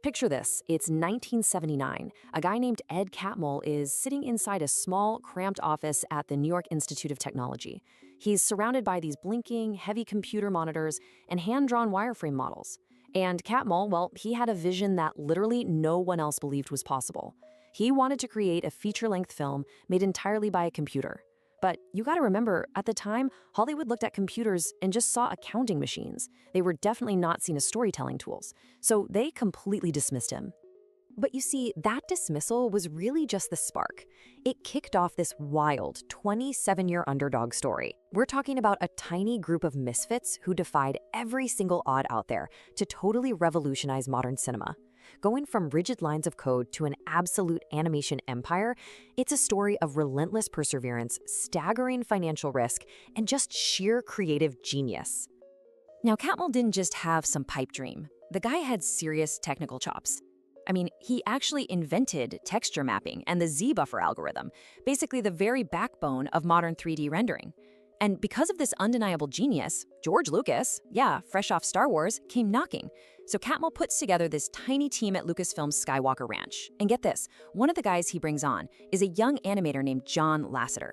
Picture this, it's 1979. A guy named Ed Catmull is sitting inside a small, cramped office at the New York Institute of Technology. He's surrounded by these blinking, heavy computer monitors and hand-drawn wireframe models. And Catmull, well, he had a vision that literally no one else believed was possible. He wanted to create a feature-length film made entirely by a computer. But you gotta remember, at the time, Hollywood looked at computers and just saw accounting machines. They were definitely not seen as storytelling tools. So they completely dismissed him. But you see, that dismissal was really just the spark. It kicked off this wild 27-year underdog story. We're talking about a tiny group of misfits who defied every single odd out there to totally revolutionize modern cinema. Going from rigid lines of code to an absolute animation empire, it's a story of relentless perseverance, staggering financial risk, and just sheer creative genius. Now, Catmull didn't just have some pipe dream. The guy had serious technical chops. I mean, he actually invented texture mapping and the Z-buffer algorithm, basically the very backbone of modern 3D rendering. And because of this undeniable genius, George Lucas, fresh off Star Wars, came knocking. So Catmull puts together this tiny team at Lucasfilm's Skywalker Ranch. And get this, one of the guys he brings on is a young animator named John Lasseter.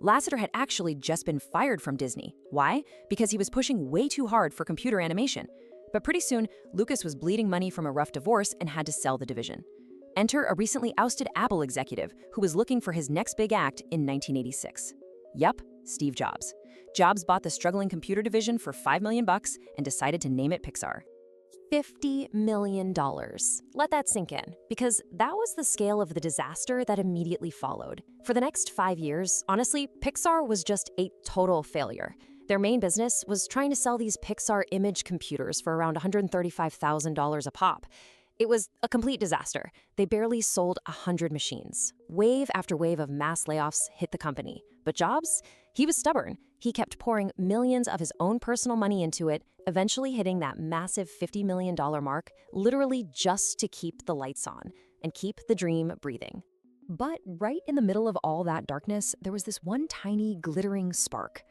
Lasseter had actually just been fired from Disney. Why? Because he was pushing way too hard for computer animation. But pretty soon, Lucas was bleeding money from a rough divorce and had to sell the division. Enter a recently ousted Apple executive who was looking for his next big act in 1986. Yup, Steve Jobs. Jobs bought the struggling computer division for $5 million and decided to name it Pixar. $50 million. Let that sink in, because that was the scale of the disaster that immediately followed. For the next 5 years, honestly, Pixar was just a total failure. Their main business was trying to sell these Pixar image computers for around $135,000 a pop. It was a complete disaster. They barely sold 100 machines. Wave after wave of mass layoffs hit the company. But Jobs, he was stubborn. He kept pouring millions of his own personal money into it, eventually hitting that massive $50 million mark, literally just to keep the lights on and keep the dream breathing. But right in the middle of all that darkness, there was this one tiny glittering spark.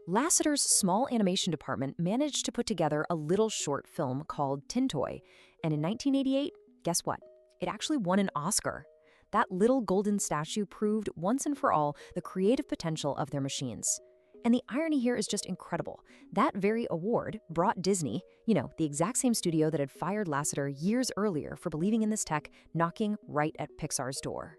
Lasseter's small animation department managed to put together a little short film called Tin Toy. And in 1988, guess what? It actually won an Oscar. That little golden statue proved once and for all the creative potential of their machines. And the irony here is just incredible. That very award brought Disney, the exact same studio that had fired Lasseter years earlier for believing in this tech, knocking right at Pixar's door.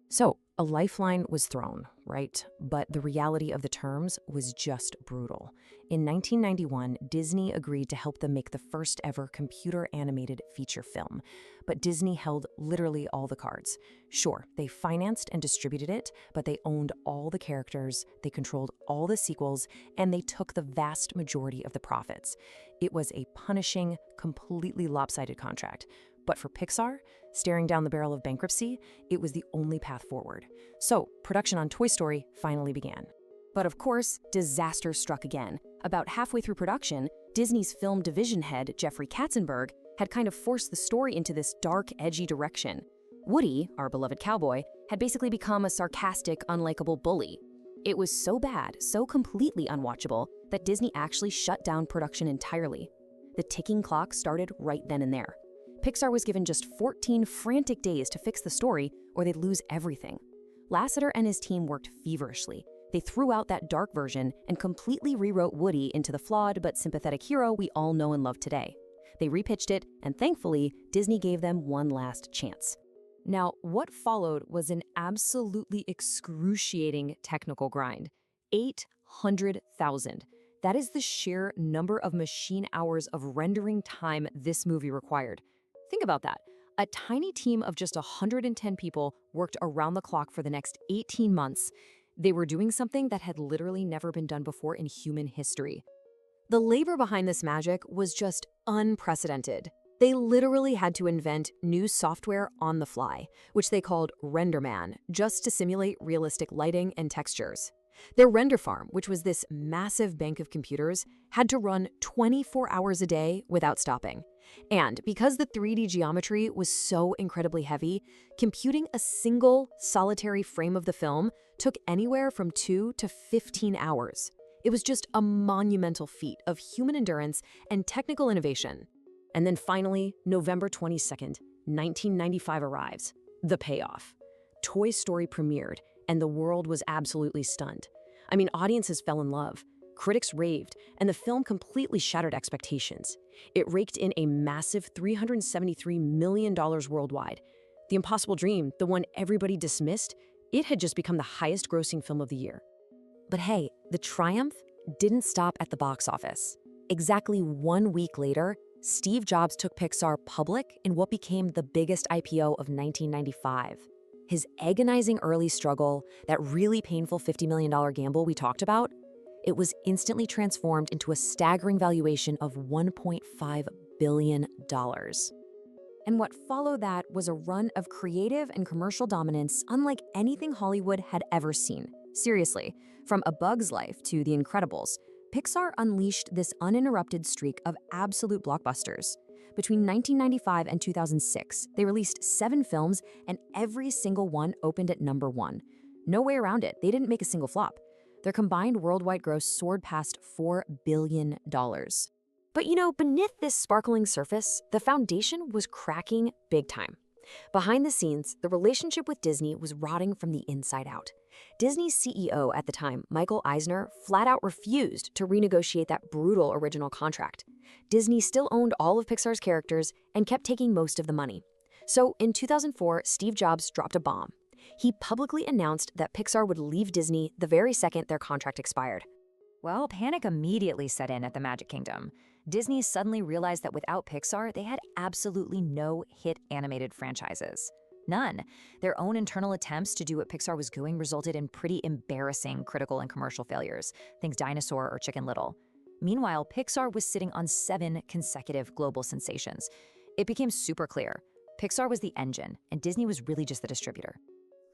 So, a lifeline was thrown, right? But the reality of the terms was just brutal. In 1991, Disney agreed to help them make the first ever computer-animated feature film. But Disney held literally all the cards. Sure, they financed and distributed it, but they owned all the characters, they controlled all the sequels, and they took the vast majority of the profits. It was a punishing, completely lopsided contract. But for Pixar, staring down the barrel of bankruptcy, it was the only path forward. So, production on Toy Story finally began. But of course, disaster struck again. About halfway through production, Disney's film division head, Jeffrey Katzenberg, had kind of forced the story into this dark, edgy direction. Woody, our beloved cowboy, had basically become a sarcastic, unlikable bully. It was so bad, so completely unwatchable, that Disney actually shut down production entirely. The ticking clock started right then and there. Pixar was given just 14 frantic days to fix the story, or they'd lose everything. Lasseter and his team worked feverishly. They threw out that dark version and completely rewrote Woody into the flawed but sympathetic hero we all know and love today. They repitched it, and thankfully, Disney gave them one last chance. Now, what followed was an absolutely excruciating technical grind. 800,000. That is the sheer number of machine hours of rendering time this movie required. Think about that. A tiny team of just 110 people worked around the clock for the next 18 months. They were doing something that had literally never been done before in human history. The labor behind this magic was just unprecedented. They literally had to invent new software on the fly, which they called RenderMan, just to simulate realistic lighting and textures. Their render farm, which was this massive bank of computers, had to run 24 hours a day without stopping. And because the 3D geometry was so incredibly heavy, computing a single solitary frame of the film took anywhere from 2 to 15 hours. It was just a monumental feat of human endurance and technical innovation. And then finally, November 22nd, 1995 arrives. The payoff. Toy Story premiered, and the world was absolutely stunned. I mean, audiences fell in love. Critics raved, and the film completely shattered expectations. It raked in a massive $373 million worldwide. The Impossible Dream, the one everybody dismissed, it had just become the highest-grossing film of the year. But hey, the triumph didn't stop at the box office. Exactly 1 week later, Steve Jobs took Pixar public in what became the biggest IPO of 1995. His agonizing early struggle, that really painful $50 million gamble we talked about, it was instantly transformed into a staggering valuation of $1.5 billion. And what followed that was a run of creative and commercial dominance unlike anything Hollywood had ever seen. Seriously, from A Bug's Life to The Incredibles, Pixar unleashed this uninterrupted streak of absolute blockbusters. Between 1995 and 2006, they released 7 films, and every single one opened at #1. No way around it, they didn't make a single flop. Their combined worldwide gross soared past $4 billion. But beneath this sparkling surface, the foundation was cracking big time. Behind the scenes, the relationship with Disney was rotting from the inside out. Disney's CEO at the time, Michael Eisner, flat out refused to renegotiate that brutal original contract. Disney still owned all of Pixar's characters and kept taking most of the money. So in 2004, Steve Jobs dropped a bomb. He publicly announced that Pixar would leave Disney the very second their contract expired. Well, panic immediately set in at the Magic Kingdom. Disney suddenly realized that without Pixar, they had absolutely no hit animated franchises. None. Their own internal attempts to do what Pixar was doing resulted in pretty embarrassing critical and commercial failures, think Dinosaur or Chicken Little. Meanwhile, Pixar was sitting on 7 consecutive global sensations. It became super clear. Pixar was the engine, and Disney was really just the distributor.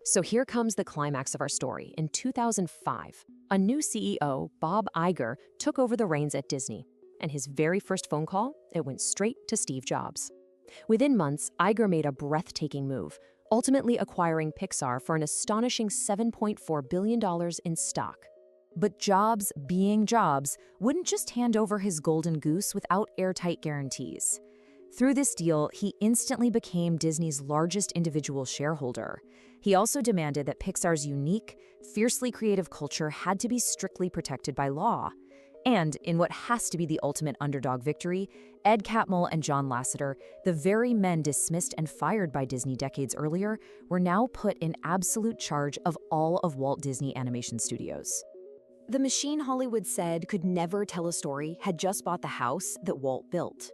So here comes the climax of our story. In 2005, a new CEO, Bob Iger, took over the reins at Disney. And his very first phone call, it went straight to Steve Jobs. Within months, Iger made a breathtaking move, ultimately acquiring Pixar for an astonishing $7.4 billion in stock. But Jobs, being Jobs, wouldn't just hand over his golden goose without airtight guarantees. Through this deal, he instantly became Disney's largest individual shareholder. He also demanded that Pixar's unique, fiercely creative culture had to be strictly protected by law. And in what has to be the ultimate underdog victory, Ed Catmull and John Lasseter, the very men dismissed and fired by Disney decades earlier, were now put in absolute charge of all of Walt Disney Animation Studios. The machine Hollywood said could never tell a story had just bought the house that Walt built.